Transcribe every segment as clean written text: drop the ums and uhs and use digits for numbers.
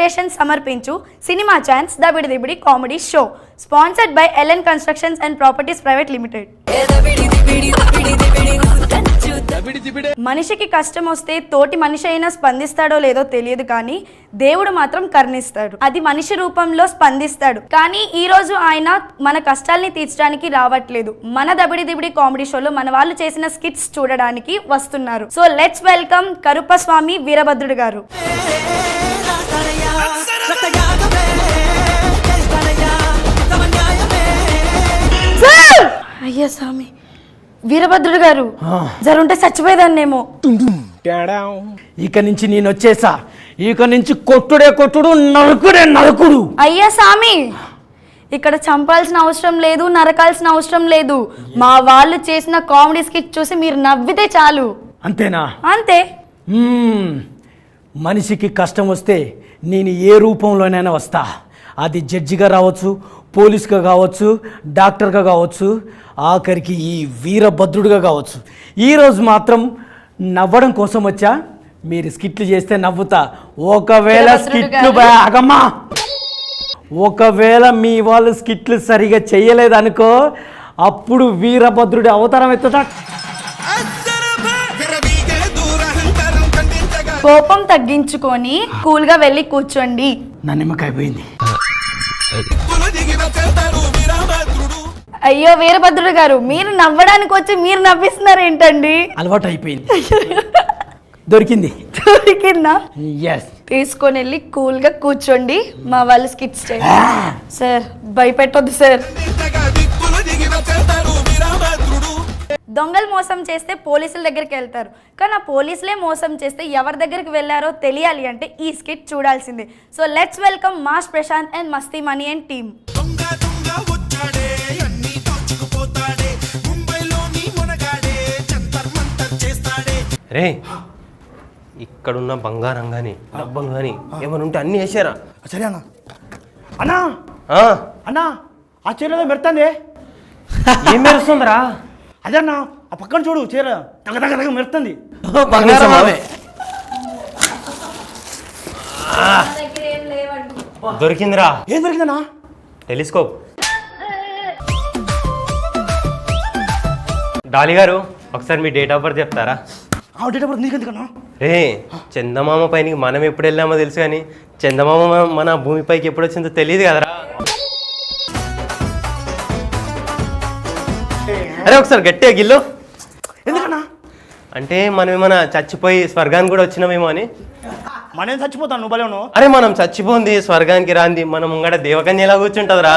Creations సమర్పించు cinema chance Dabidi Dibidi comedy show sponsored by LN constructions and properties private limited. మనిషికి కష్టం వస్తే తోటి మనిషి అయినా స్పందిస్తాడో లేదో తెలియదు, కానీ దేవుడు మాత్రం కరుణిస్తాడు. అది మనిషి రూపంలో స్పందిస్తాడు. కానీ ఈ రోజు ఆయన మన కష్టాల్ని తీర్చడానికి రావట్లేదు. మన దబిడి దిబిడి కామెడీ షోలో మన వాళ్ళు చేసిన స్కిట్స్ చూడడానికి వస్తున్నారు. సో లెట్స్ వెల్కమ్ కరుప్పస్వామి వీరభద్రుడు గారు. అయ్యా స్వామి, వీరభద్రుడు గారు జరుంటే చచ్చిపోయేదాన్నేమో. ఇక నుంచి నేను వచ్చేసా. ఇక నుంచి కొట్టుడే కొట్టుడు, నరుకుడే నరుకుడు. అయ్యా స్వామి, ఇక్కడ చంపాల్సిన అవసరం లేదు, నరకాల్సిన అవసరం లేదు. మా వాళ్ళు చేసిన కామెడీ స్కిట్ చూసి మీరు నవ్వితే చాలు. అంతేనా? అంతే. మనిషికి కష్టం వస్తే నేను ఏ రూపంలోనైనా వస్తా. అది జడ్జిగా రావచ్చు, పోలీస్గా కావచ్చు, డాక్టర్గా కావచ్చు, ఆఖరికి ఈ వీరభద్రుడిగా కావచ్చు. ఈరోజు మాత్రం నవ్వడం కోసం వచ్చా. మీరు స్కిట్లు చేస్తే నవ్వుతా. ఒకవేళ స్కిట్లు అగమ్మా, ఒకవేళ మీ వాళ్ళు స్కిట్లు సరిగా చేయలేదనుకో, అప్పుడు వీరభద్రుడి అవతారం ఎత్తుతా. కోపం తగ్గించుకొని కూల్గా వెళ్ళి కూర్చోండి. నా నిమ్మకాయ పోయింది. అయ్యో వీరభద్రుడు గారు, మీరు నవ్వడానికి వచ్చి మీరు నవ్విస్తున్నారు ఏంటండి? అలవాటు అయిపోయింది. దొరికిందా? తీసుకొని వెళ్ళి కూల్ గా కూర్చోండి. మా వాళ్ళు స్కిట్స్ చేయండి. సార్ భయపెట్టొద్దు సార్. దొంగలు మోసం చేస్తే పోలీసుల దగ్గరికి వెళ్తారు, కానీ ఆ పోలీసులే మోసం చేస్తే ఎవరి దగ్గరికి వెళ్ళారో తెలియాలి అంటే ఈ స్కిట్ చూడాల్సిందే. So let's welcome mass Prashanth and Masti Mani and team. రే, ఇక్కడున్న బంగారం కానీ డబ్బం కానీ ఏమైనా ఉంటే అన్నీ వేసారా? సరే అన్న. అన్నా అన్నా, ఆ చీరలో మెరుతుంది. ఏం మెరుస్తుందిరా? అదే అన్న, ఆ పక్కన చూడు, చీర తగ తగ తగ మెరుతుంది. దొరికిందిరా. ఏం దొరికిందన్నా? టెలిస్కోప్. డాలి గారు, ఒకసారి మీ డేట్ ఆఫ్ బర్త్ చెప్తారా? డేట్ ఆఫ్ బర్త్ నీకెందుకన్నా? రే, చందమామ పైన మనం ఎప్పుడు వెళ్ళామో తెలుసు, కానీ చందమామ మన భూమిపైకి ఎప్పుడు వచ్చిందో తెలియదు కదరా. అరే ఒకసారి గట్టిగా గిల్లు. ఎందుకన్నా? అంటే మనం ఏమైనా చచ్చిపోయి స్వర్గానికి కూడా వచ్చినామేమో అని. మనం చచ్చిపోతాను, నువ్వు బలేను. అరే మనం చచ్చిపోంది, స్వర్గానికి రాంది, మనం ముంగడ దేవకన్య ఎలా కూర్చుంటుందిరా.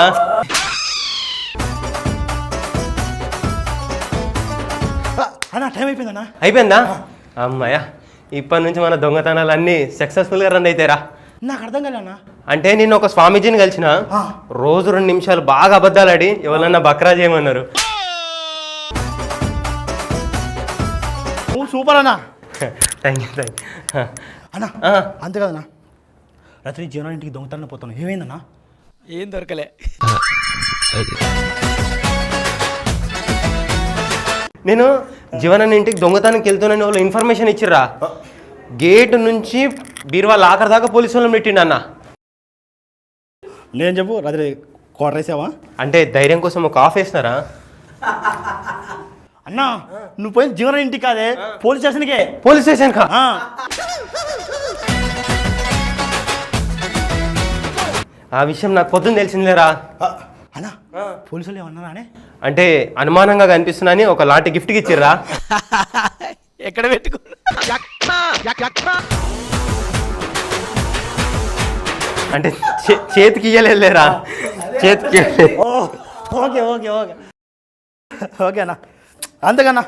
అన్నా టైం అయిపోయిందన్నా. అయిపోయిందా? అమ్మాయ్యా, ఇప్పటి నుంచి మన దొంగతనాలు అన్నీ సక్సెస్ఫుల్గా రన్ అవుతాయిరా. నాకు అర్థం కాలేనా? అంటే నేను ఒక స్వామీజీని కలిసిన, రోజు 2 నిమిషాలు బాగా అబద్ధాలు ఆడి ఎవరన్నా బక్రా చేయమన్నారు. సూపర్ అన్నా. థ్యాంక్ యూ అన్నా. అంతే కదన్నా, రాత్రి జీవన ఇంటికి దొంగతనం పోతాను. ఏమైందన్నా? ఏం దొరకలే. నేను జీవనాన్ని ఇంటికి దొంగతనానికి వెళ్తున్నాను వాళ్ళు ఇన్ఫర్మేషన్ ఇచ్చిర్రా. గేటు నుంచి బీరువా లాకర్ దాకా పోలీసు వాళ్ళని పెట్టిండు అన్న. నేను చెప్పు, రాత్రి క్వార్టర్ వేసావా? అంటే ధైర్యం కోసం ఒక ఆఫ్ వేసినారా? అన్నా, నువ్వు పోయిన జీవన ఇంటికి కాదే, పోలీస్ స్టేషన్కే. పోలీస్ స్టేషన్ కా? ఆ విషయం నాకు పొద్దున్న తెలిసిందిలేరా. అన్నా, పోలీసులు ఏమన్నారా? అంటే అనుమానంగా కనిపిస్తున్నా అని ఒక లాంటి గిఫ్ట్కి ఇచ్చిర్రా. ఎక్కడ పెట్టుకో? అంటే చేతికి ఇయ్యలేదులేరా, చేతికి. ఓకే ఓకే ఓకే ఓకే అన్న. అంతేకన్నా,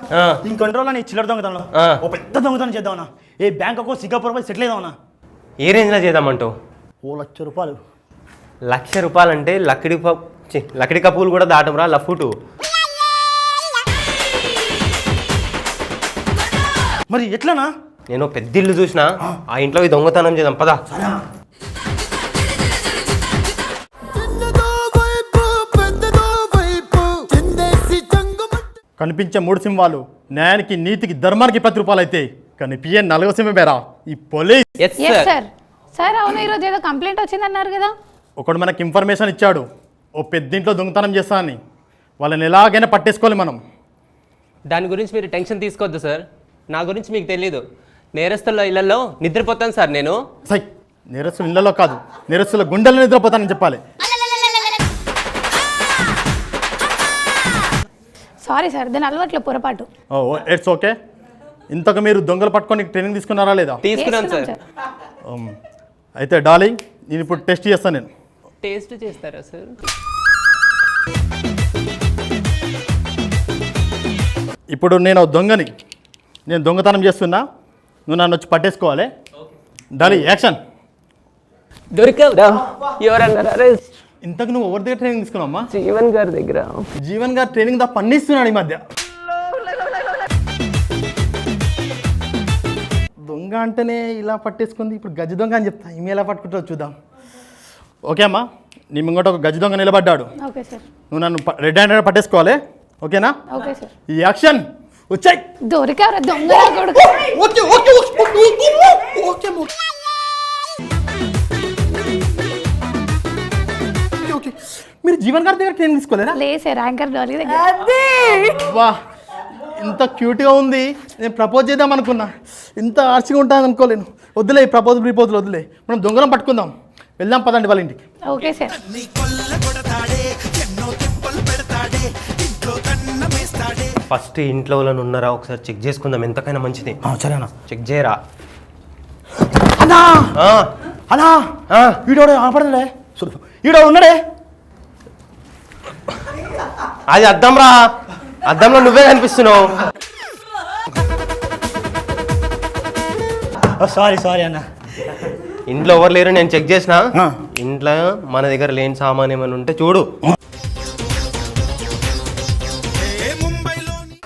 ఇంకొన్ని రోజులు నీ చిల్లర దొంగతనం ఓ పెద్ద దొంగతనం చేద్దామన్నా. ఏ బ్యాంక్ అకౌంట్ సింగపూర్ పోయి సెటిల్ అయిదామన్నా. ఏ రేంజ్లో చేద్దామంటావు? ₹1,00,000. ₹1,00,000 అంటే లక్కడి కప్పులు కూడా దాటంరా లఫ్ఫుటు. మరి ఎట్లనా? నేను పెద్ద ఇల్లు చూసినా, ఆ ఇంట్లో దొంగతనం చేద్దాం పదా. కనిపించే 3 సింహాలు న్యాయానికి, నీతికి, ధర్మానికి ప్రతిరూపాలు అయితే కనిపించే 4వ సింహం పేరా ఈ పోలీస్. Yes sir. సార్ అవును ఈరోజు ఏదో కంప్లైంట్ వచ్చిందన్నారు కదా. ఒకడు మనకి ఇన్ఫర్మేషన్ ఇచ్చాడు, ఓ పెద్దింట్లో దొంగతనం చేస్తానని. వాళ్ళని ఎలాగైనా పట్టేసుకోవాలి మనం. దాని గురించి మీరు టెన్షన్ తీసుకోవద్దు సార్. నా గురించి మీకు తెలీదు. నేరస్తుల ఇళ్లలో నిద్రపోతాను సార్ నేను. సై నేరస్తుల ఇళ్లలో కాదు, నేరస్తుల గుండెల్లో నిద్రపోతానని చెప్పాలి. సారీ సార్, దాని అలవాట్లో పొరపాటు. Oh it's okay. ఇంతకు మీరు దొంగలు పట్టుకొని ట్రైనింగ్ తీసుకున్నారా లేదా? తీసుకున్నాను సార్. అయితే డార్లింగ్, నేను ఇప్పుడు టెస్ట్ చేస్తాను. నేను టేస్ట్ చేస్తారా సార్? ఇప్పుడు నేను దొంగని, నేను దొంగతనం చేస్తున్నా, నువ్వు నన్ను వచ్చి పట్టేసుకోవాలి. డాలి యాక్షన్. దొరికావురా? ఎవరన్నారా? ఇంతకు నువ్వు ఎవరి దగ్గర ట్రైనింగ్ తీసుకున్నావమ్మా? జీవన్ గారి దగ్గర. జీవన్ గారు ట్రైనింగ్ దా పండిస్తున్నాడు ఈ మధ్య. దొంగ అంటేనే ఇలా పట్టేసుకుంది, ఇప్పుడు గజ్జి దొంగ అని చెప్తా. ఈమె ఎలా పట్టుకుంటారో చూద్దాం. ఓకే అమ్మా, నీ ముంగట ఒక గజ్జి దొంగ నిలబడ్డాడు. Okay sir. నువ్వు నన్ను రెడ్ హ్యాండెడ్ పట్టేసుకోవాలి. ఓకేనా? Okay sir. ఈ యాక్షన్ వచ్చాయి. దొరికావరా దొంగ కొడుకు. మీరు జీవన్ గారి దగ్గర ట్రైనింగ్ తీసుకోలేరా? లే సార్, యాంకర్ డాలీ దగ్గర. వా, ఇంత క్యూట్గా ఉంది. నేను ప్రపోజ్ చేద్దాం అనుకున్నా, ఇంత ఆర్చిగా ఉంటాను అనుకోలేను. వద్దులే, ప్రపోజల్ రిపోజల్ వద్దులే, మనం దొంగలం పట్టుకుందాం. వెళ్దాం పదండి వాళ్ళ ఇంటికి. Okay sir. ఫస్ట్ ఇంట్లో వాళ్ళని ఉన్నారా ఒకసారి చెక్ చేసుకుందాం, ఎంతకైనా మంచిది. సరేనా? చెక్ చేయరా? అన్నా ఆ, అన్నా ఆ. వీడో కనపడలే, వీడో ఉన్నాడే. అది అద్దం రా, అద్దంలో నువ్వే కనిపిస్తున్నావు. సారీ సారీ అన్న. ఇంట్లో ఎవరు లేరు, నేను చెక్ చేసిన. ఆ. ఇంట్లో మన దగ్గర లేని సామాన్ ఏమైనా ఉంటే చూడు.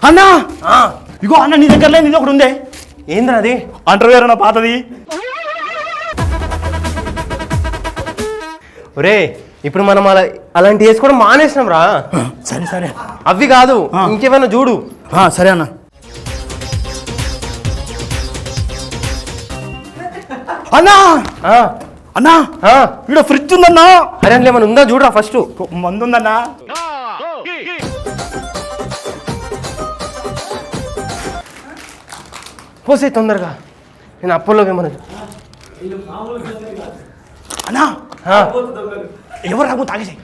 అన్నా ఆ, ఇగో అన్న, నీ దగ్గర లేదు, ఇది ఒకటి ఉందే. ఏంద్రా అది? అంటర్వేర్ అన్న పాతది. ఒరే, ఇప్పుడు మనం అలాంటి వేసుకోవడం మానేసినాం రా. సరే సరే అవి కాదు, ఆ. ఇంకేమైనా చూడు. సరే అన్న. అన్నా ఆ, అన్నా ఆ. వీడో ఫ్రిడ్జ్ ఉందన్నా. అరే అందులో ఏమైనా ఉందా చూడరా ఫస్ట్. మందు ఉందన్నా. పోసే తొందరగా, నేను అప్పల్లోకి ఏమన్నా అన్నా ఆ. ఎవరు రాకు తాగేసాయి.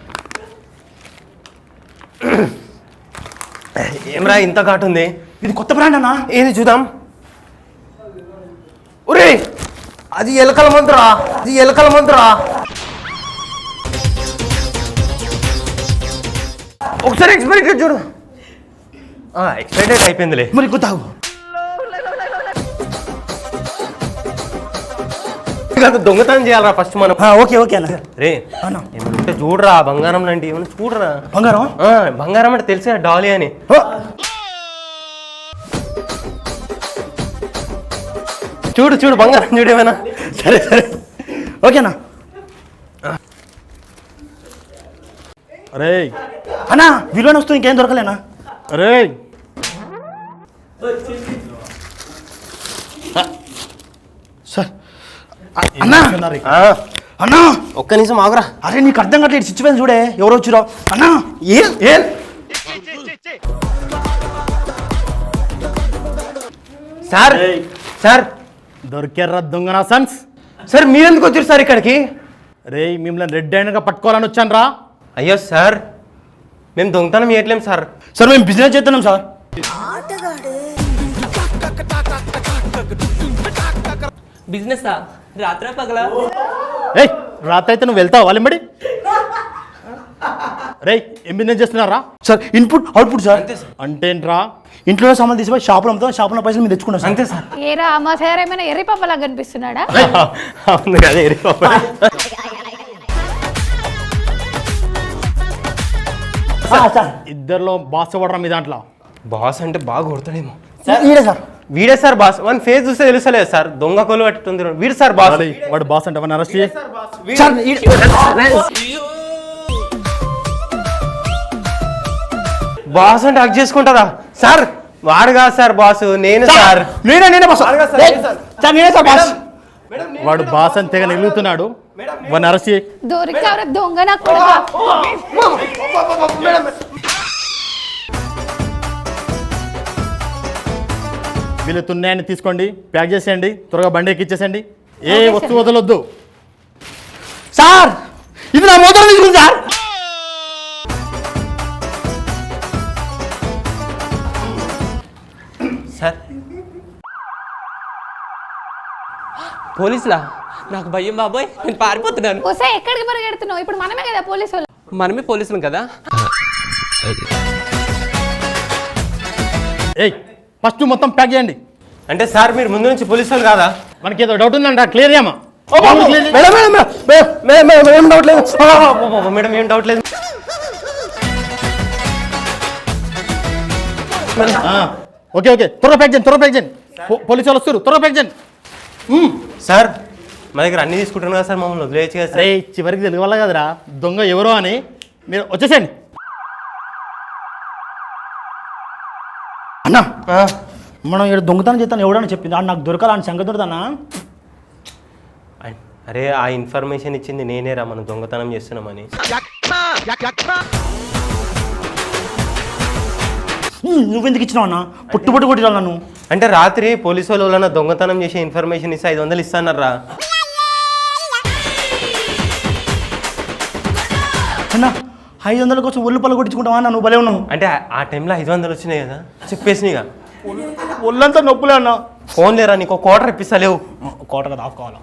ఏమరా ఇంత ఘాటు ఉంది? ఇది కొత్త బ్రాండ్ అన్నా. ఏది చూద్దాం. ఒరే, అది ఎలకల మందురా, అది ఎలకల మందురా. ఒకసారి ఎక్స్పైరీ డేట్ చూడు. ఎక్స్పైరీ డేట్ అయిపోయిందిలే. మరి ఇంకో తాగు. దొంగతనం చేయాలరా ఫస్ట్ మనం. ఓకే ఓకే అన్న. రే అన్న ఏమంటే చూడరా, బంగారం లాంటి ఏమన్నా చూడరా. బంగారం బంగారం అంటే తెలిసే డాలీ అని. చూడు చూడు, బంగారం చూడు ఏమైనా. సరే సరే ఓకేనా. అరే అన్నా విలువైన వస్తువు ఇంకేం దొరకలేనా? అరే సార్ అన్నా ఆ, అన్నా ఒక్క నిమిషం ఆగురా. అరే నీకు అర్థం కావట్లేదు సిచ్యువేషన్ చూడే, ఎవరు వచ్చిరో. అన్నా ఏం సార్? సార్ దొరికారా దొంగనా సన్స్? సార్ మీరెందుకు వచ్చారు సార్ ఇక్కడికి? రే మిమ్మల్ని రెడ్ హ్యాండ్గా పట్టుకోవాలని వచ్చాను రా. అయ్యో సార్, మేము దొంగతనం చేయట్లేం సార్. సార్ మేము బిజినెస్ చేస్తున్నాం సార్. బిజినెస్ రాత్రా పగలా? ఏయ్ రాత్రి అయితే నువ్వు వెళ్తావు వాళ్ళెంబడి. రే ఏం బిజినెస్ చేస్తున్నారా? Sir input output sir. అంటేంట్రా? ఇంట్లో సామాన్ తీసిపోయి షాపులో అమ్ముతాం, షాపులో పైసలు మీరు తెచ్చుకున్నాం సార్. అంతే సార్. ఏరా మా సార్ ఏమైనా ఎర్రి పప్పలా కనిపిస్తున్నాడా? అవును కదా. సార్ ఇద్దరిలో బాస్ ఎవడరా మీ దాంట్లో? బాస్ అంటే బాగా కొడతాడేమో. ఈడే సార్. వీడే సార్ బాస్. వన్ ఫేస్ చూస్తే తెలుసలేదు సార్, దొంగ కొలు పట్టుతుంది. వీడు సార్ బాస్. అరే, వాడు బాస్ అంటే వాడిని అరెస్ట్ చేయి. సార్ బాస్ అంటే హక్ చేసుకుంటారా సార్? వాడు కాదు సార్ బాస్, నేను సార్. నేనే బాస్. వాడు కాదు సార్, నేను సార్. సార్ నేనే సార్ బాస్. వాడు బాస్ అని తెగ నిలుగుతున్నాడు, వాడిని అరెస్ట్ చేయి. దొరికావురా దొంగ నా కొడుకా. వీళ్ళు తున్నాయని తీసుకోండి, ప్యాక్ చేసేయండి, త్వరగా బండి ఎక్కిచ్చేసేయండి. ఏ వస్తువు వదలొద్దు. సార్ ఇది నా మోటార్ తీసుకుంది సార్. సార్ పోలీసులా? నాకు భయం బాబోయ్, నేను పారిపోతున్నాను. ఒసే ఎక్కడికి పరిగెడుతున్నావు? ఇప్పుడు మనమే కదా పోలీసు వాళ్ళు. మనమే పోలీసులు కదా. ఏయ్ ఫస్ట్ మొత్తం ప్యాక్ చేయండి. అంటే సార్ మీరు ముందు నుంచి పోలీసు వాళ్ళు కాదా? మనకి ఏదో డౌట్ ఉందంట, క్లియర్ చేయమా? ఏం డౌట్ లేదు మేడం, ఏం డౌట్ లేదు. ఓకే ఓకే, త్వరగా ప్యాక్ చేయండి, త్వరగా ప్యాక్ చేయండి. పోలీసు వాళ్ళు వస్తారు, త్వరగా ప్యాక్ చేయండి. సార్ మా దగ్గర అన్ని తీసుకుంటున్నాను కదా సార్, మమ్మల్ని వదిలేయచ్చు కదా సార్. అరే చివరికి తెలియవాల కదరా దొంగ ఎవరో అని. మీరు వచ్చేసేయండి. అన్నా మనం ఇక్కడ దొంగతనం చేస్తాను ఎవడని చెప్పింది, ఆడు నాకు దొరకాలని సంగతి దొరుకుతానా? అరే ఆ ఇన్ఫర్మేషన్ ఇచ్చింది నేనేరా, మనం దొంగతనం చేస్తున్నామని. నువ్వెందుకు ఇచ్చినావు అన్న? పుట్టు కొట్టిరా నన్ను. అంటే రాత్రి పోలీసు వాళ్ళు ఎవరైనా దొంగతనం చేసే ఇన్ఫర్మేషన్ ఇస్తే 500 ఇస్తానరా. అన్న 500 కోసం ఒళ్ళు పళ్ళు కొట్టించుకుంటావా అన్న? నువ్వు భలే ఉన్నావు. అంటే ఆ టైంలో 500 వచ్చినాయి కదా, చెప్పేసి ఇక ఒళ్ళంతా నొప్పులే అన్న. ఫోన్ లేరా, నీకు క్వార్టర్ ఇప్పిస్తలేవు. కోట కదా ఆఫ్ కావాలా?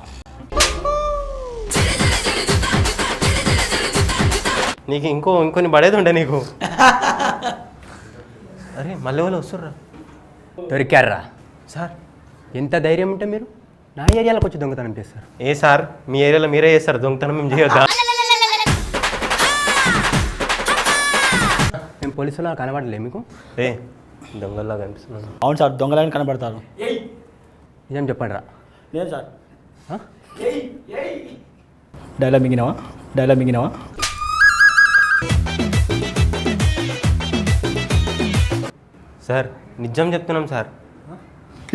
నీకు ఇంకొన్ని పడేది ఉండే నీకు. అరే మళ్ళీ వాళ్ళు వస్తుర్రా. దొరికారా సార్ ఎంత ధైర్యం ఉంటే మీరు నా ఏరియాలోకి వచ్చి దొంగతనం చేస్తారు? ఏ సార్ మీ ఏరియాలో మీరే చేస్తారు దొంగతనం, మేము చేయొద్దా? మేము పోలీసులు కనబడలే మీకు? ఏ దొంగల్లా కనిపిస్తున్నాను. అవును సార్, దొంగలని కనబడతారు. నిజం చెప్పండి రా. లేదు సార్. డైలాగ్ మింగినావా? సార్ నిజం చెప్తున్నాం సార్.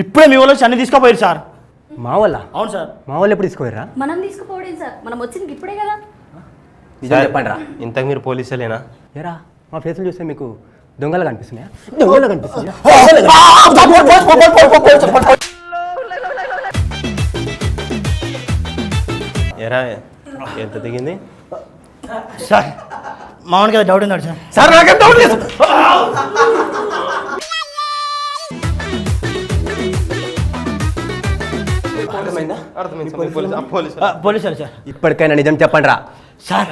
ఇప్పుడే మీ వాళ్ళు అన్ని తీసుకోపోయారు సార్. మా వాళ్ళ? అవును సార్. మా వాళ్ళు ఎప్పుడు తీసుకోరా? మనం తీసుకుపోవడం సార్, మనం వచ్చింది ఇప్పుడే కదా. నిజం చెప్పండి రా. ఇంతకు మీరు పోలీసులేనా? ఏరా మా ఫేసులు చూస్తే మీకు దొంగలు కనిపిస్తున్నాయా? దొంగలు కనిపిస్తున్నాయా? ఎరా ఎంత దిగింది సార్ మామూలుగా డౌట్ ఉందా సార్? సార్ నాకేం డౌట్ లేదు. Police sir. ఇప్పటికైనా నిజం చెప్పండి రా. సార్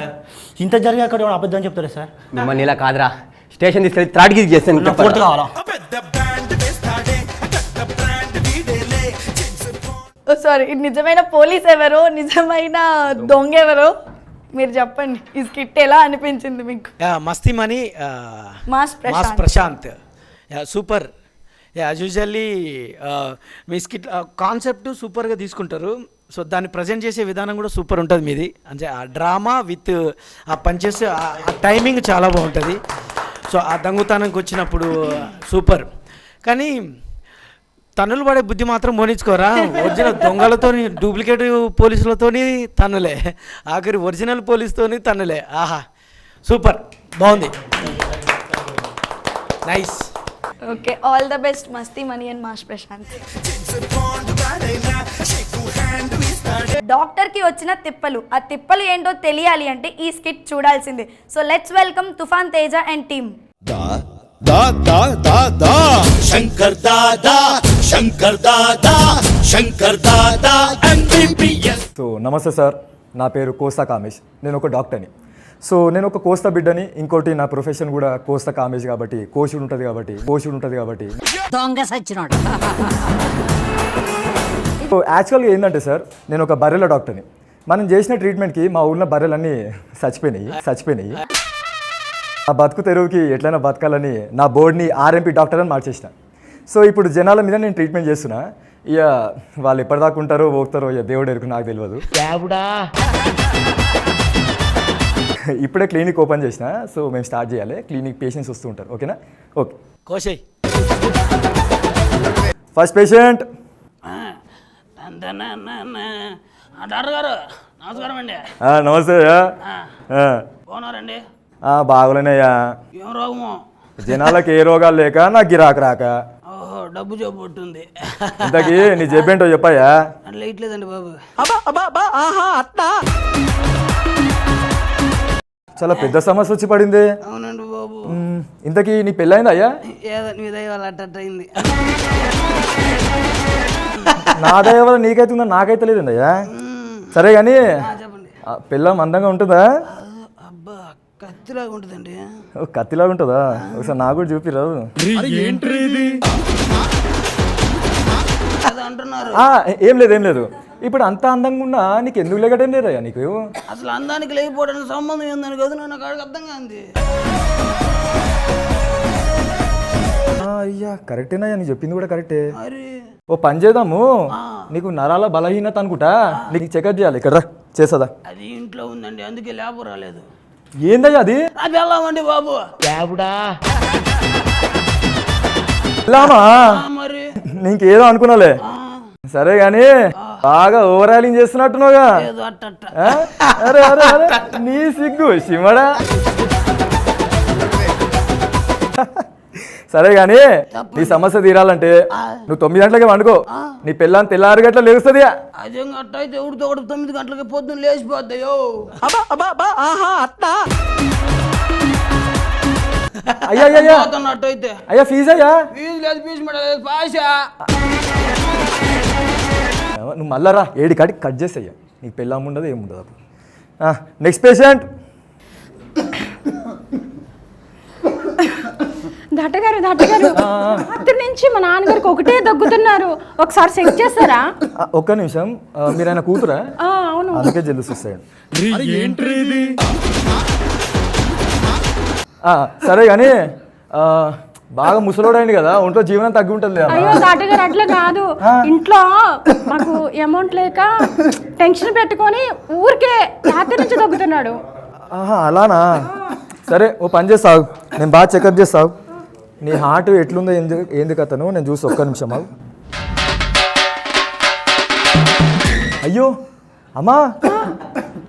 ఇంత జరిగే అక్కడ అబద్ధం చెప్తారా సార్? మిమ్మల్ని ఇలా కాదురా, స్టేషన్ తీసుకెళ్ళి త్రాడికి చేస్తాను. నాకు పూర్తి కావాలా? సారీ, నిజమైన పోలీస్ ఎవరో, నిజమైన దొంగ ఎవరో మీరు చెప్పండి. ఈ స్కిట్ ఎలా అనిపించింది మీకు? Masti Mani mass Prashanth super. As usually మీ స్కిట్ కాన్సెప్ట్ సూపర్గా తీసుకుంటారు. సో దాన్ని ప్రజెంట్ చేసే విధానం కూడా సూపర్ ఉంటుంది మీది. అంటే ఆ డ్రామా విత్ ఆ పంచెస్, ఆ టైమింగ్ చాలా బాగుంటుంది. సో ఆ దొంగతనంకి వచ్చినప్పుడు సూపర్. కానీ తన్నులు పడే బుద్ధి మాత్రం మోనించుకోరా. ఒరిజినల్ దొంగలతోని, డూప్లికేట్ పోలీసులతోని తన్నులే, ఆఖరి ఒరిజినల్ పోలీస్తోని తన్నులే. ఆహా సూపర్, బాగుంది, nice. Okay, all the best Masti Mani and mass Prashanth. Doctor కి వచ్చిన తిప్పలు, ఆ తిప్పలు ఏంటో తెలియాలి అంటే ఈ స్కిట్ చూడాల్సిందే. సో లెట్స్ వెల్కమ్ తుఫాన్ Teja and team. Shankar Dada MBBS. So నమస్తే సార్, నా పేరు కోస్తా కామేష్. నేను ఒక డాక్టర్ని. సో నేను ఒక కోస్తా బిడ్డని. ఇంకోటి నా ప్రొఫెషన్ కూడా కోస్తా కామేష్ కాబట్టి కోషుడు ఉంటుంది కాబట్టి దొంగ సచ్చినోడు. సో యాక్చువల్గా ఏంటంటే సార్, నేను ఒక బర్రెల డాక్టర్ని. మనం చేసిన ట్రీట్మెంట్కి మా ఊళ్ళో బర్రెలన్నీ చచ్చిపోయినాయి. ఆ బతుకు తెరువుకి ఎట్లయినా బతకాలని నా బోర్డ్ని RMP డాక్టర్ అని మార్చేసిన. సో ఇప్పుడు జనాల మీద నేను ట్రీట్మెంట్ చేస్తున్నా. ఇక వాళ్ళు ఎప్పటిదాకా ఉంటారో పోతారో ఇక దేవుడు ఎరుకు, నాకు తెలియదు. ఇప్పుడే క్లినిక్ ఓపెన్ చేసిన. సో మేము స్టార్ట్ చేయాలి. క్లినిక్ పేషెంట్స్ వస్తూ ఉంటారు. ఓకేనా? ఓకే. కోశయ్ ఫస్ట్ పేషెంట్. అంతేనా డాక్టర్ గారు నమస్కారం అండి. నమస్తే బాగున్నారండి? బాగులేనయ్యా. ఏం రోగము? జనాలకు ఏ రోగాలు లేక నాకు గిరాకు రాక. ఓహో, డబ్బు జబ్బు ఉంటుంది. ఇంతకీ నీ జబ్బేంటో చెప్పయ్యా. అట్లా ఇట్లేదండి బాబు. చాలా పెద్ద సమస్య వచ్చి పడింది. అవునండి బాబు. ఇంతకీ నీ పెళ్ళయిందా అయ్యా? ఏదో మీ దయ వల్ల అట్ట అయింది. నా దయ వల్ల నీకైతుందా? నాకైతే లేదండి అయ్యా. సరే కానీ చెప్పండి. పిల్లం అందంగా ఉంటుందా? అబ్బా, కత్తిలాగా ఉంటుందండి. కత్తిలాగా ఉంటుందా? ఒకసారి నాకు కూడా చూపిరావు. అంటున్నారు. ఏం లేదు. ఇప్పుడు అంత అందంగా ఉన్నా నీకు ఎందుకు లేకటం లేదయ్యా నీకు? అసలు అందానికి లేకపోవడానికి సంబంధం ఏందని కదా నాకు అర్థం కాంది. అయ్యా కరెక్టేనయ్యా, నీ చెప్పింది కూడా కరెక్టే. మరి ఓ పని చేద్దాము, నీకు నరాల బలహీనత అనుకుంటా, నీకు చెకప్ చేయాలి. ఇక్కడ చేస్తుందా? అది ఇంట్లో ఉందండి, అందుకే లేబర్ రాలేదు. ఏందయ్యా అది? అది వెళ్ళామండి బాబు. వెళ్ళామా? మరి నీకేదో అనుకున్నాలే. సరే గాని బాగా ఓవరాలింగ్ చేస్తున్నట్టున్నావుగా. ఏదో అట్ట అరే అరే అరే నీ సిగ్గు శివడా. సరే గాని నీ సమస్య తీరాలంటే నువ్వు 9 గంటలకి వండుకో. నీ పిల్లని తెల్లారి గంటల లేస్తుంది. అదే అట్ట అయితే ఎవరితో 9 గంటలకి పొద్దున్న లేచిపోతాయో. అయ్యా అట్టయితే అయ్యా ఫీజు అయ్యా. ఫీజు లేదు, ఫీజు లేదు, పాషా. నువ్వు మళ్ళా రా, 7 కాడికి కట్ చేసేయ్యా. నీకు పెళ్ళాము ఉండదు ఏముండదు అప్పుడు. Next patient. డాక్టర్ గారు రాత్రి నుంచి మా నాన్నగారికి ఒకటే దగ్గుతున్నారు, ఒకసారి చెక్ చేస్తారా? ఒక్క నిమిషం, మీరు ఆయన కూతురా? అవును. అందుకే జల్లు చూస్తాడు. సరే కానీ బాగా ముసలోడైంది కదా, ఒంట్లో జీవనం తగ్గి ఉంటుంది. అయ్యో డాక్టర్ గారు అట్లా కాదు, ఇంట్లో మాకు అమౌంట్ లేక టెన్షన్ పెట్టుకొని ఊరికే రాత్రి నుంచి దగ్గుతున్నాడు. అలానా? సరే ఓ పని చేస్తావు, నేను బాగా చెకప్ చేస్తావు. నీ హార్ట్ ఎట్లుందో ఏంది కథను నేను చూసి ఒక్క నిమిషం ఆగు. అయ్యో అమ్మా,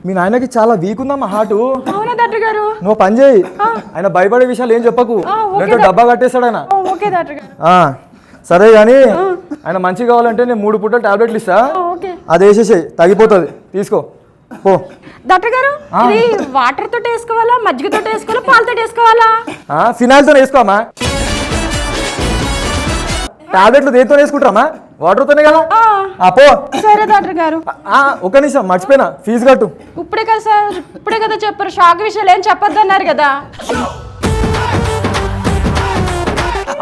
మీ నాయనకి చాలా వీక్ ఉందమ్మా హార్ట్. అవునా డాక్టర్ గారు? నువ్వు పని చేయి, ఆయన భయపడే విషయాలు ఏం చెప్పకు, నేను డబ్బా కట్టేస్తాడు ఆయన. ఓకే డాక్టర్ గారు. సరే కానీ ఆయన మంచిగా కావాలంటే నేను 3 పూటలు టాబ్లెట్లు ఇస్తా, అది వేసేసేయి, తగ్గిపోతుంది. తీసుకో పో. డాక్టర్ గారు ఇది వాటర్ తోటి వేసుకోవాలా, మజ్జిగతో వేసుకోవాలా, పాలతో వేసుకోవాలా? ఫినాయిల్తో వేసుకోమా. టాబ్లెట్లు దేనితో వేసుకుంటారమ్మా? వాటర్తోనే కదా. పో. సరే డాక్టర్ గారు. ఒక నిమిషం మర్చిపోయినా, ఫీజు కట్టు. ఇప్పుడే కదా సార్, ఇప్పుడే కదా చెప్పారు, షాక్ విషయాలు ఏం చెప్పొద్దు అన్నారు కదా.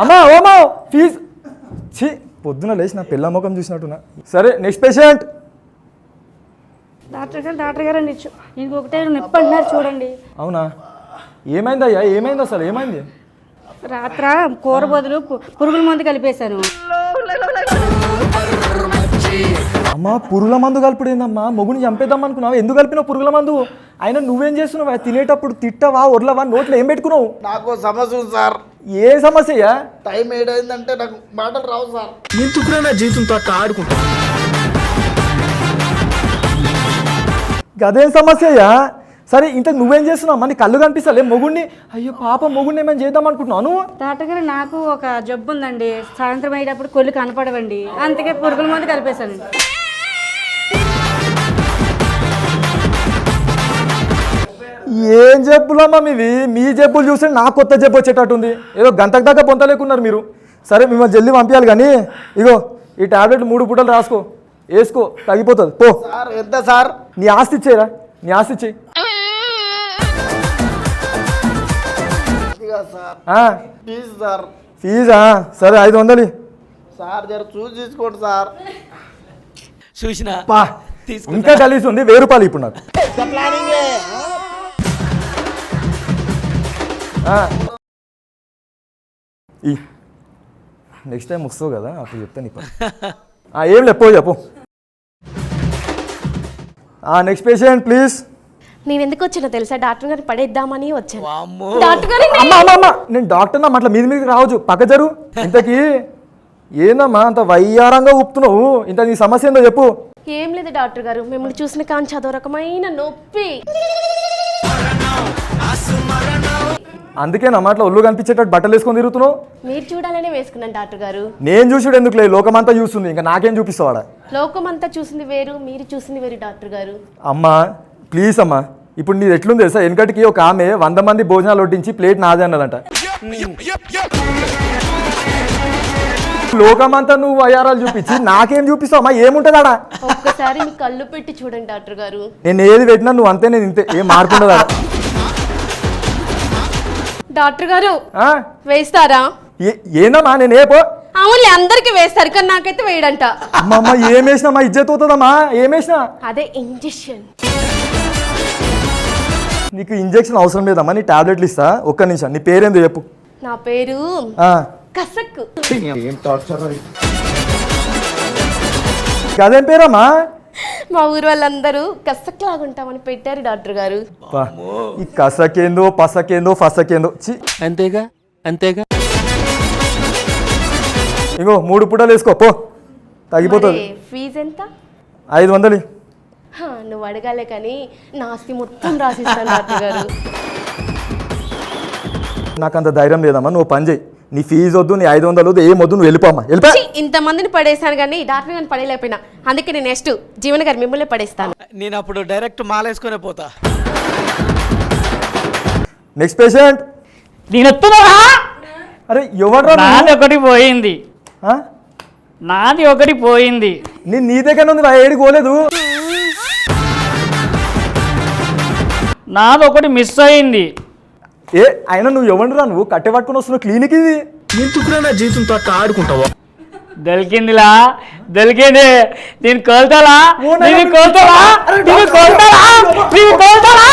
అమ్మా ఓమా ఫీజు. ఛీ, పొద్దున లేచి నా పిల్ల ముఖం చూసినట్టున్నా. సరే నెక్స్ట్ పేషెంట్. డాక్టర్ గారు ఇంకొకటే నొప్పి అంటున్నారు చూడండి. అవునా? ఏమైందయ్యా? ఏమైంది అసలు? ఏమైంది? రాత్ర కూర బదులు పురుగుల మందు కలిపేశాను. అమ్మా పురుగుల మందు కలిపిడేందమ్మా? మొగుని చంపేద్దాం అనుకున్నావు, ఎందుకు కలిపినావు పురుగుల మందు? అయినా నువ్వేం చేస్తున్నావు? తినేటప్పుడు తిట్టవా, ఒర్లవా, నోట్లో ఏం పెట్టుకున్నావు? నాకు సమస్య ఉంది సార్. ఏ సమస్య? టైం ఏడైందంటే నాకు మాటలు రావు సార్. ఎందుకురా నా జీవితంతో అట్లా ఆడుకుంటా? అదేం సమస్య? సరే ఇంత నువ్వేం చేస్తున్నావు? మన కళ్ళు కనిపిస్తలే మొగుడిని? అయ్యో పాప, మొగుడిని ఏమైనా చేద్దాం అనుకుంటున్నాను. డాక్టర్ గారు నాకు ఒక జబ్బు ఉందండి, సాయంత్రం అయ్యేటప్పుడు కొళ్ళు కనపడవండి, అందుకే పురుగుల మందు కలిపేశాను. ఏం జబ్బులమ్మా మీవి? మీ జబ్బులు చూస్తే నాకు కొత్త జబ్బు వచ్చేటట్టుంది. ఏదో గంటకు దాకా పొంతలేకున్నారు మీరు. సరే మిమ్మల్ని జల్దీ పంపించాలి కానీ ఇగో ఈ టాబ్లెట్ 3 పూటలు రాసుకో, వేసుకో, తగ్గిపోతుంది. పో. ఎంత సార్? నీ ఆస్తి ఇచ్చేయరా, నీ ఆస్తి ఇచ్చేయి. ఫీజా? సరే 500 సార్, జర చూసి తీసుకోండి సార్. చూసినా ఇంకా కలిసి ఉంది, 1000 రూపాయలు ఇప్పుడు నాకు. నెక్స్ట్ టైం వస్తావు కదా అప్పుడు చెప్తా నీకు. ఏం లేపో చెప్పు. Next patient please. నేను ఎందుకు వచ్చినా తెలుసా? డాక్టర్ గారు పడేద్దామని వచ్చాను. డాక్టర్ గారు నేను డాక్టర్ నా అట్లా మీద రావచ్చు, పక్క జరు. ఇంతకీ ఏందమ్మా అంత వయ్యారంగా ఊపుతున్నావు? ఇంత నీ సమస్య ఏందో చెప్పు. ఏం లేదు డాక్టర్ గారు, మిమ్మల్ని చూసిన కాంచి అదో రకమైన నొప్పి. అందుకేనమ్మా అట్లా ఒళ్ళు కనిపించేటట్టు బట్టలు వేసుకొని తిరుగుతున్నావు? మీరు చూడాలనే వేసుకున్నాను డాక్టర్ గారు. నేను చూసాడు ఎందుకులే, లోకమంతా చూస్తుంది, ఇంకా నాకేం చూపిస్తావాడా? లోకమంతా చూసింది వేరు, మీరు చూసింది వేరు డాక్టర్ గారు. అమ్మా ప్లీజ్ అమ్మా, ఇప్పుడు నీది ఎట్లుంది తెలుసా? వెనకటికి ఒక ఆమె 100 మంది భోజనాలు వడ్డించి ప్లేట్ నాదే అన్నదంట. లోకమంతా నువ్వు అయ్యారాలు చూపించి నాకేం చూపిస్తావు అమ్మా? ఏముంటుంది ఆడ? ఒక్కసారి మీ కళ్ళు పెట్టి చూడండి డాక్టర్ గారు. నేను ఏది పెట్టినా నువ్వు అంతే, నేను ఇంతే, ఏం మార్పుండదు ఆడ. డాక్టర్ గారు ఆ? వేస్తారా? ఏందమ్మా నేను ఏ పో అవునులే, అందరికి వేస్తారు కానీ నాకైతే వేయడంట. అమ్మమ్మ ఏం వేసినామా? ఇజ్జత్ అవుతుందమ్మా. ఏం వేసినా? అదే ఇంజెక్షన్. నీకు ఇంజెక్షన్ అవసరం లేదమ్మా, నీ టాబ్లెట్లు ఇస్తా. ఒక్క నిమిషం, నీ పేరేందో చెప్పు. నా పేరు ఆ. కసక్కు. అదేం పేరమ్మా? మా ఊరు వాళ్ళందరూ కసక్ లాగుంటామని పెట్టారు డాక్టర్ గారు. పా, ఈ కసకేందో పసకేందో ఫసకేందో చి. అంతేగా అంతేగా. ఇంకో 3 పూటలు వేసుకో పో, తగ్గిపోతుంది. ఫీజు ఎంత? 500. నువ్వు అడగాలే కానీ నా ఆస్తి మొత్తం రాసిస్తాను డాక్టర్ గారు. నాకు అంత ధైర్యం లేదమ్మా, నువ్వు పని చేయి. నీ ఫీజు వద్దు, నీ 500 వద్దు, ఏం వద్దు, నువ్వు వెళ్ళిపోమ్మా, వెళ్ళిపో. ఇంతమందిని పడేసాను కానీ డాక్టర్ గారిని పడేయలేకపోయినా, అందుకే నేను నెక్స్ట్ జీవన్ గారు మిమ్మల్ని పడేస్తాను. నేను అప్పుడు డైరెక్ట్ మాలేసుకునే పోతా. Next patient. నేను ఎత్తున్నా. అరే ఎవరు? నాది ఒకటి పోయింది, నాది ఒకటి పోయింది. నేను నీ దగ్గర ఉంది, ఏడికి పోలేదు. నాది ఒకటి మిస్ అయింది. ఏ అయినా నువ్వు ఎవరురా? నువ్వు కట్టె పట్టుకుని వస్తున్నావు క్లినిక్ ఇది. ఎందుకురా నా జీవితంతో అట్లా ఆడుకుంటావా? దొరికిందిలా, దొరికింది. నేను కోల్తాలా, నేను కోల్తాలా, నేను కోల్తాలా, నేను కోల్తాలా.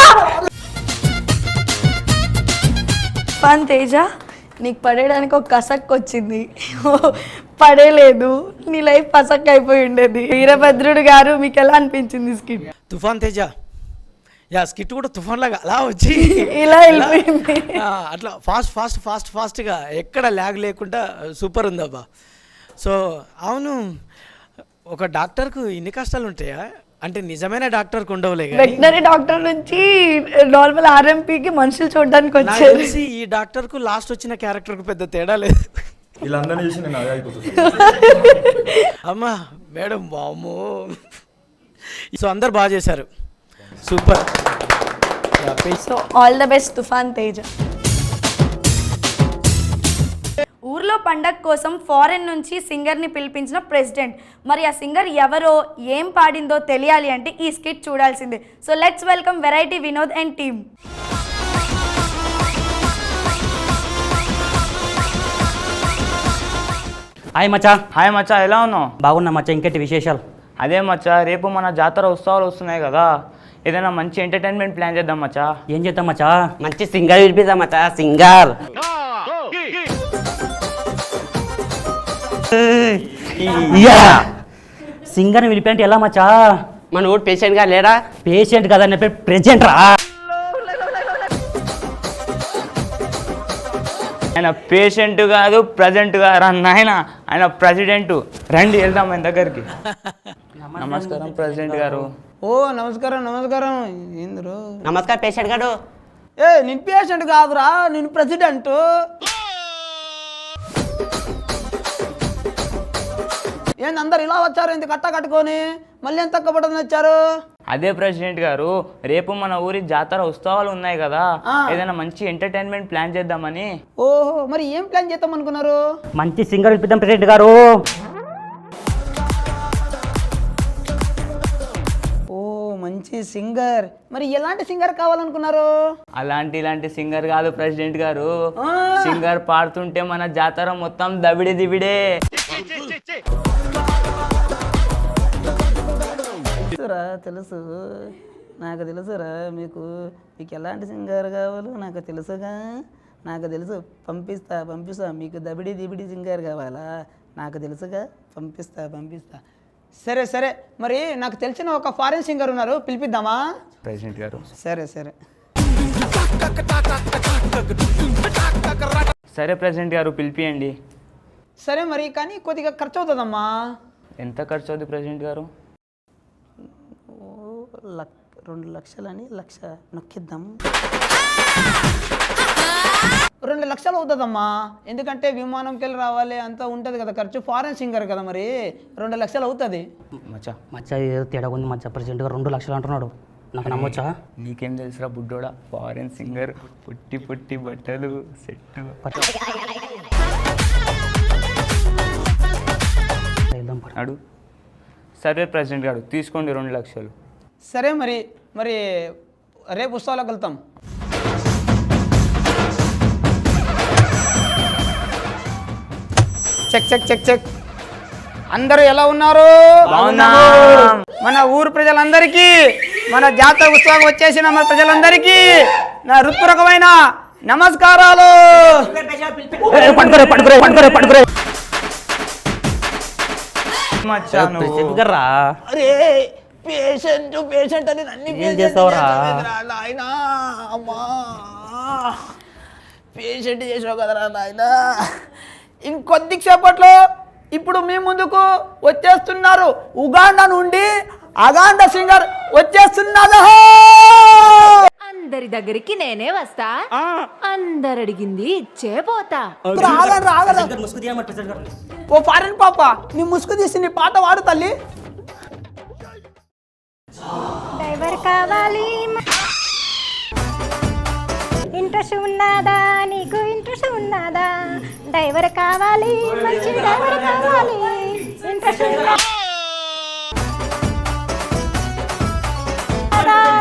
పన్ తేజ, నీకు పడేయడానికి ఒక కసక్ వచ్చింది, పడేలేదు. నీ లైఫ్ పసక్ అయిపోయి ఉండేది. వీరభద్రుడు గారు మీకు ఎలా అనిపించింది స్కిట్? తుఫాన్ తేజ, యా స్కిట్ కూడా తుఫాన్ లాగా అలా వచ్చి ఇలా వెళ్ళిపోయింది. అట్లా ఫాస్ట్ ఫాస్ట్ ఫాస్ట్ ఫాస్ట్గా ఎక్కడ ల్యాగ్ లేకుండా సూపర్ ఉందబ్బా. సో అవును, ఒక డాక్టర్కు ఇన్ని కష్టాలు ఉంటాయా? అంటే నిజమైన డాక్టర్కి ఉండవులే, వెటనరీ డాక్టర్ నుంచి నార్మల్ ఆర్ఎంపీకి మనుషులు చూడడానికి వచ్చారు. తెలిసి ఈ డాక్టర్కు లాస్ట్ వచ్చిన క్యారెక్టర్కు పెద్ద తేడా లేదు. వీళ్ళందరినీ చూసి నేను అదే అయిపోతుంది. అమ్మా మేడం బాము. సో అందరు బాగా చేశారు, super. So all the best తుఫాన్ తేజ. ఊర్లో పండగ కోసం ఫారెన్ నుంచి సింగర్ని పిలిపించిన ప్రెసిడెంట్. మరి ఆ సింగర్ ఎవరో, ఏం పాడిందో తెలియాలి అంటే ఈ స్కిట్ చూడాల్సిందే. So let's welcome variety Vinod and team. Hi Maccha. Hi మచ్చా, ఎలా ఉన్నావు? బాగున్నా మచ్చా. ఇంకేంటి విశేషాలు? అదే మచ్చా, రేపు మన జాతర ఉత్సవాలు వస్తున్నాయి కదా, ఏదైనా మంచి ఎంటర్టైన్మెంట్ ప్లాన్ చేద్దాం మచ్చా. ఏం చేద్దాం మచ్చా? మంచి సింగర్ వినిపిద్దాం మచ్చా, సింగర్. సింగర్ని పిలిపి ఎలా మచ్చా? మన ఊరు పేషెంట్ గా లేడా? పేషెంట్ కదా, నా పేరు ప్రెజెంట్ రా. ఆయన పేషెంట్ కాదు, ప్రజెంట్ కాదు నాయన, ఆయన ప్రెసిడెంట్. రండి వెళ్దాం ఆయన దగ్గరికి. నమస్కారం ప్రెసిడెంట్ గారు. ఓ నమస్కారం నమస్కారం. ఏందిరు? నమస్కారం పేషెంట్ గారు. నేను పేషెంట్ కాదురా, నేను ప్రెసిడెంట్. ఏంది అందరు ఇలా వచ్చారు? ఏంది కట్ట కట్టుకొని మళ్ళీ ఎంత తక్కువ వచ్చారు? అదే ప్రెసిడెంట్ గారు, రేపు మన ఊరి జాతర ఉత్సవాలు ఉన్నాయి కదా, ఏదైనా మంచి ఎంటర్టైన్మెంట్ ప్లాన్ చేద్దామని. ఓహో, మరి ఏం ప్లాన్ చేద్దాం అనుకున్నారు? మంచి సింగర్ పిలిపిద్దాం ప్రెసిడెంట్ గారు. ఓ మంచి సింగర్. మరి ఎలాంటి సింగర్ కావాలనుకున్నారు? ఇలాంటి సింగర్ కాదు ప్రెసిడెంట్ గారు, సింగర్ పాడుతుంటే మన జాతర మొత్తం దబిడి దిబిడే. తెలుసు, నాకు తెలుసురా. మీకు ఎలాంటి సింగర్ కావాలో నాకు తెలుసుగా, నాకు తెలుసు. పంపిస్తా. మీకు దబిడి దిబిడి సింగర్ కావాలా? నాకు తెలుసుగా, పంపిస్తా. సరే మరి నాకు తెలిసిన ఒక ఫారెన్ సింగర్ ఉన్నారు, పిలిపిద్దామా ప్రెసిడెంట్ గారు? సరే ప్రెసిడెంట్ గారు, పిలిపియండి. సరే మరి కానీ కొద్దిగా ఖర్చు అవుతుందమ్మా. ఎంత ఖర్చు అవుతుంది ప్రెసిడెంట్ గారు? 2 లక్షలని లక్ష నొక్కిద్దాం. 2 లక్షలు అవుతుందమ్మా. ఎందుకంటే విమానంకి వెళ్ళి రావాలి అంతా ఉంటుంది కదా ఖర్చు. ఫారెన్ సింగర్ కదా మరి 2 లక్షలు అవుతుంది. మచ్చా ఏదో తేడా ఉంది మచ్చా. ప్రెసిడెంట్ గారు 2 లక్షలు అంటున్నాడు, నాకు నమ్మొచ్చా? నీకేం తెలుసురా బుడ్డోడా, ఫారెన్ సింగర్, పుట్టి పుట్టి బట్టలు సెట్. అడు సరే ప్రెసిడెంట్ గారు తీసుకోండి 2 లక్షలు. సరే మరి మరి రేపు ఉత్సవాలకు వెళ్తాం. Check check check check. అందరూ ఎలా ఉన్నారు? మన ఊరు ప్రజలందరికీ, మన జాతర ఉత్సవం వచ్చేసిన మన ప్రజలందరికీ నా హృత్పూర్వకమైన నమస్కారాలు. అరే పేషెంట్ పేషెంట్ అని అన్ని నాయనా. అమ్మా పేషెంట్ చేసావు కదరా నాయన. ఇంకొద్ది సేపట్లో ఇప్పుడు మీ ముందుకు వచ్చేస్తున్నారు ఉగాండా నుండి అగాండా సింగర్ వచ్చేస్తున్నదా. అందరి దగ్గరికి నేనే వస్తా, అందరు అడిగింది ఇచ్చే పోతా. ఓ ఫారెన్ పాప, నీ ముసుగు తీసి నీ పాట వాడు తల్లి. డ్రైవర్ కావాలి, ఇంట్రెస్ట్ ఉన్నదా నీకు? ఇంట్రెస్ట్ ఉన్నదా? డ్రైవర్ కావాలి, మంచి డ్రైవర్ కావాలి, ఇంట్రెస్ట్ ఉన్నదా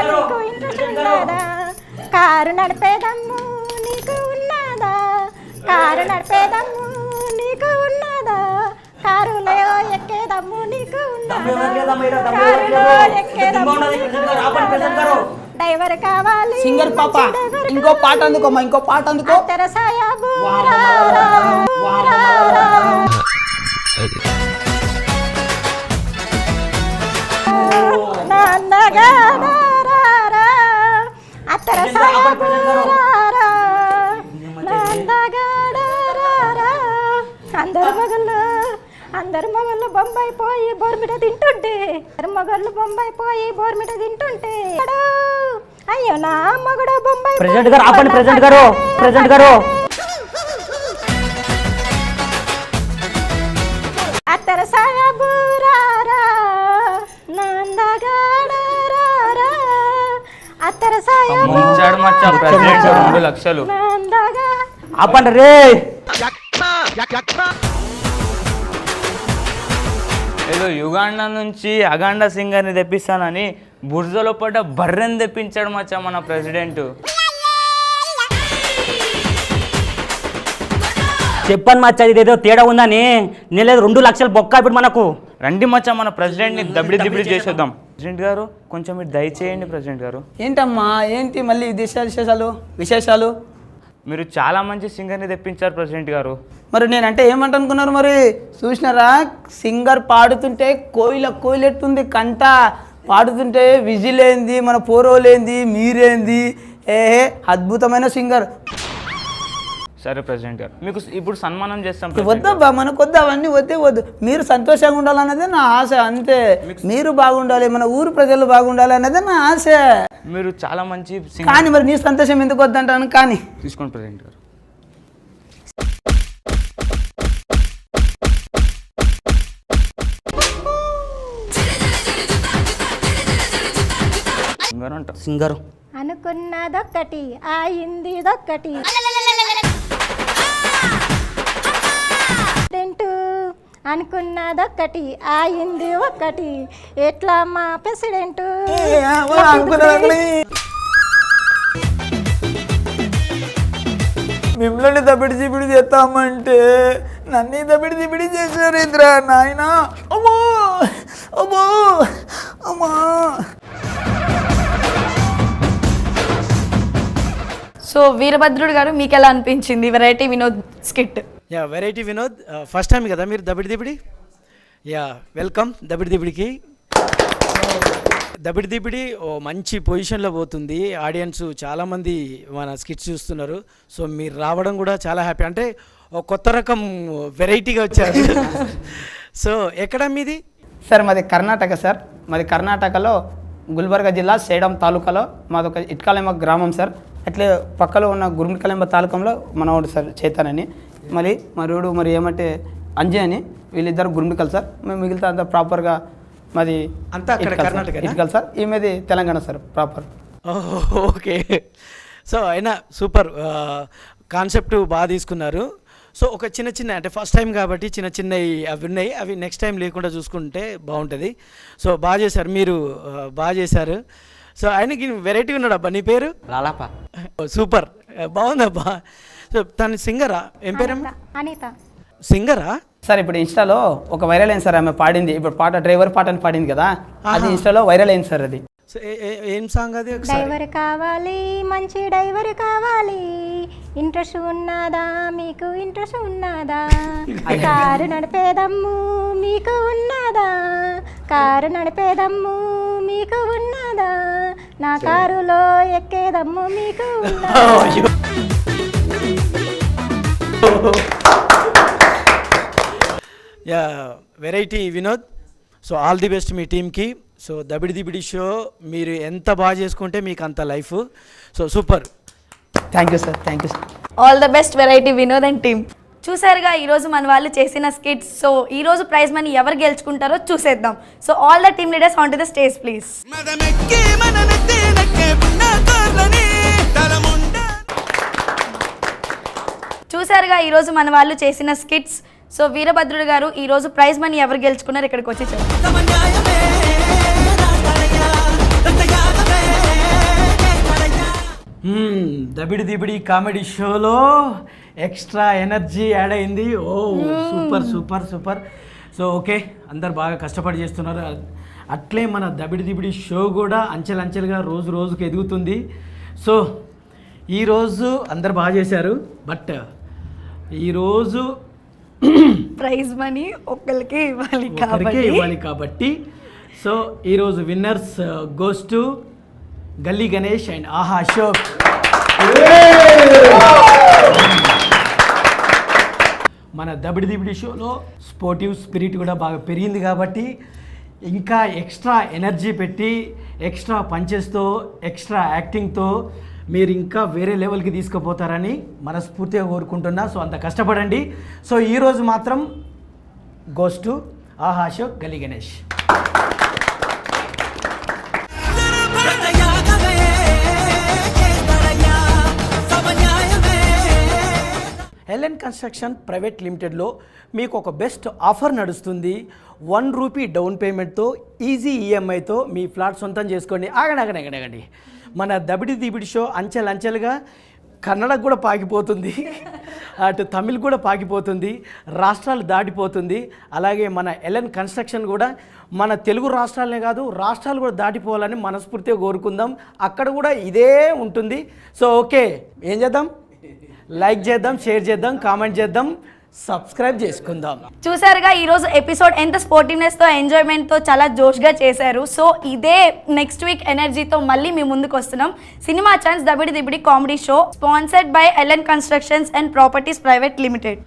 నీకు? ఇంట్రెస్ట్ ఉన్నదా? కారు నడిపేదమ్ము నీకు ఉన్నదా? కారు నడిపేదమ్ము నీకు ఉన్నదా? కారులో ఎక్కేదమ్ము నీకు ఉన్నదా? కారులో ఎక్కేదమ్ము డ్రైవర్ కావాలి. సింగర్ పాప ఇంకో పాట అందుకోమ్మా, ఇంకో పాట అందుకో. అందరు మొగళ్ళు బొంబాయి పోయి బోర్మిట తింటుంటే, మొగళ్ళు బొంబాయి పోయి బోర్మిట తింటుంటే, అయ్యో నా మగుడు బొంబాయి. ప్రెసిడెంట్ గారు ఆపండి, ప్రెసిడెంట్ గారు, ప్రెసిడెంట్ గారు. అత్తర సాయబు రారా నందగాడరా, అత్తర సాయబు ఇచ్చాడు మచ్చా ప్రెసిడెంట్ 2 లక్షలు. నందగా ఆపండి రే. ఏదో యుగాండా నుంచి అగాండా సింగర్ని తెప్పిస్తానని బుర్జలో పడ్డ బర్రెని తెప్పించాడు మచ్చా మన ప్రెసిడెంట్. చెప్పాను మచ్చా ఇదేదో తేడా ఉందని. నేను లేదు 2 లక్షలు బొక్క ఇప్పుడు మనకు. రండి మచ్చా మన ప్రెసిడెంట్ని దబ్బిడి చేసేద్దాం. ప్రెసిడెంట్ గారు కొంచెం మీరు దయచేయండి. ప్రెసిడెంట్ గారు ఏంటమ్మా ఏంటి మళ్ళీ విశేషాలు? మీరు చాలా మంచి సింగర్ని తెప్పించారు ప్రెసిడెంట్ గారు. మరి నేనంటే ఏమంటనుకున్నారు మరి? చూసినారా సింగర్ పాడుతుంటే కోయిలెట్టుంది కంట, పాడుతుంటే విజిల్ ఏంది, మన పోరోలేంది, మీరేంది, అద్భుతమైన సింగర్. సరే ప్రెసిడెంట్ గారు మీకు ఇప్పుడు సన్మానం చేస్తాం. వద్దబ్బా మనకు వద్దు, అవన్నీ వద్దు. మీరు సంతోషంగా ఉండాలన్నదే నా ఆశ, అంతే. మీరు బాగుండాలి, మన ఊరు ప్రజలు బాగుండాలి అన్నదే నా ఆశ. మీరు చాలా మంచి కానీ మరి నీ సంతోషం ఎందుకు వద్దంటాను. కానీ తీసుకోండి ప్రెసిడెంట్ గారు. సింగర్ అనుకున్నదొక్కటి అయిందిదొక్కటి, అనుకున్నదొక్కటి అయింది ఒక్కటి. ఎట్లా మా ప్రెసిడెంట్ మిమ్మల్ని దబిడి చేస్తామంటే నన్ను దబిడి చేశారు ఇద్దరా నాయన. అమ్మో అమ్మో అమ్మా. సో వీరభద్రుడు గారు మీకు ఎలా అనిపించింది variety Vinod skit? Yeah variety Vinod first time కదా మీరు దబిడి యా వెల్కమ్ దబిడికి. దబిడి దిబిడి ఓ మంచి పొజిషన్లో పోతుంది. ఆడియన్స్ చాలామంది మన స్కిట్స్ చూస్తున్నారు. సో మీరు రావడం కూడా చాలా హ్యాపీ. అంటే ఓ కొత్త రకం వెరైటీగా వచ్చారు. సో ఎక్కడ మీది? సార్ మాది కర్ణాటక సార్. మాది కర్ణాటకలో గుల్బర్గా జిల్లా సేడం తాలూకాలో మాదొక ఇట్కాలెంబ గ్రామం సార్. అట్లే పక్కలో ఉన్న గురుమిట్కలెంబ తాలూకంలో మనవాడు సార్ చేతన్ అని, మళ్ళీ మరుడు మరి ఏమంటే అంజయ్ అని, వీళ్ళిద్దరు గురుమిట్కల్ సార్. మేము మిగిలితే అంతా ప్రాపర్గా మాది అంతా అక్కడ కర్ణాటక ఇట్కల్ సార్. ఈమెది Telangana sir proper. Okay. So అయినా సూపర్ కాన్సెప్ట్ బాగా తీసుకున్నారు. సో ఒక చిన్న చిన్న అంటే ఫస్ట్ టైం కాబట్టి చిన్న చిన్నవి అవి ఉన్నాయి, అవి నెక్స్ట్ టైం లేకుండా చూసుకుంటే బాగుంటుంది. సో బాగా చేశారు, మీరు బాగా చేశారు. సో ఆయనకి వెరైటీ ఉన్నాడు అబ్బా. నీ పేరు? లాలాపా. సూపర్, బాగుందబ్బా. సో తను సింగరా? ఏం పేరమ్మా? అనిత. సింగరా? సార్ ఇప్పుడు ఇన్స్టాలో ఒక వైరల్ అయింది సార్. ఆమె పాడింది ఇప్పుడు పాట, డ్రైవర్ పాట అని పాడింది కదా, అది ఇన్స్టాలో వైరల్ అయింది సార్. అది సో ఏం సాంగ్ అది? డ్రైవర్ కావాలి, మంచి డ్రైవర్ కావాలి, ఇంట్రెస్ట్ ఉన్నదా మీకు? ఇంట్రెస్ట్ ఉన్నదా? కారు నడిపేదమ్ము మీకు ఉన్నదా? కారు నడిపేదమ్ము మీకు ఉన్నదా? నా కారులో ఎక్కేదమ్ము మీకు ఉన్నదా? Yeah, variety Vinod. So all the best మీ టీమ్కి. సో దబిడి దిబిడి షో మీరు ఎంత బాగా చేసుకుంటే మీకు అంత life. So super. Thank you sir. Thank you sir. All the best variety Vinod and team. చూసారుగా ఈరోజు మన వాళ్ళు చేసిన స్కిట్స్. సో ఈరోజు ప్రైజ్ మనీ ఎవరు గెలుచుకుంటారో చూసేద్దాం. So all the team leaders on to the stage please. చూసారుగా ఈరోజు మన వాళ్ళు చేసిన స్కిట్స్. సో వీరభద్రుడు గారు ఈరోజు ప్రైజ్ మనీ ఎవరు గెలుచుకున్నారు ఇక్కడికి వచ్చి చెప్పండి. దబిడి దిబిడి కామెడీ షోలో ఎక్స్ట్రా ఎనర్జీ యాడ్ అయింది. ఓ super super super. So okay, అందరు బాగా కష్టపడి చేస్తున్నారు. అట్లే మన దబిడి దిబిడి షో కూడా అంచెలంచెలుగా రోజు రోజుకు ఎదుగుతుంది. సో ఈరోజు అందరు బాగా చేశారు, బట్ ఈరోజు ప్రైజ్ మనీ ఒక్కరికే ఇవ్వాలి కాబట్టి సో ఈరోజు విన్నర్స్ గోస్ టు గల్లీ గణేష్ అండ్ ఆహా అశోక్. మన దబిడి దిబిడి షోలో స్పోర్టివ్ స్పిరిట్ కూడా బాగా పెరిగింది కాబట్టి ఇంకా ఎక్స్ట్రా ఎనర్జీ పెట్టి ఎక్స్ట్రా పంచెస్తో ఎక్స్ట్రా యాక్టింగ్తో మీరు ఇంకా వేరే లెవెల్కి తీసుకుపోతారని మనస్ఫూర్తిగా కోరుకుంటున్నా. సో అంత కష్టపడండి. సో ఈరోజు మాత్రం గోస్ టు ఆహా అశోక్, గల్లీ గణేష్. ఎల్ఎన్ కన్స్ట్రక్షన్ ప్రైవేట్ లిమిటెడ్లో మీకు ఒక బెస్ట్ ఆఫర్ నడుస్తుంది. ₹1 డౌన్ పేమెంట్తో ఈజీ ఈఎంఐతో మీ ఫ్లాట్ సొంతం చేసుకోండి. ఆగండి. మన దబిడి దిబిడి షో అంచెలంచెలుగా కన్నడకు కూడా పాకిపోతుంది, అటు తమిళ్ కూడా పాకిపోతుంది, రాష్ట్రాలు దాటిపోతుంది. అలాగే మన ఎల్ఎన్ కన్స్ట్రక్షన్ కూడా మన తెలుగు రాష్ట్రాలనే కాదు రాష్ట్రాలు కూడా దాటిపోవాలని మనస్ఫూర్తిగా కోరుకుందాం. అక్కడ కూడా ఇదే ఉంటుంది. సో ఓకే, ఏం చేద్దాం? లైక్ చేద్దాం, షేర్ చేద్దాం, కామెంట్ చేద్దాం, సబ్స్క్రైబ్ చేసుకుందాం. చూసారుగా ఈరోజు ఎపిసోడ్ ఎంత స్పోర్టివ్నెస్తో ఎంజాయ్మెంట్తో చాలా జోష్గా చేశారు. సో ఇదే నెక్స్ట్ వీక్ ఎనర్జీతో మళ్ళీ మీ ముందుకు వస్తున్నాం. Cinema chance Dabidi Dibidi comedy show sponsored by LN constructions and properties private limited.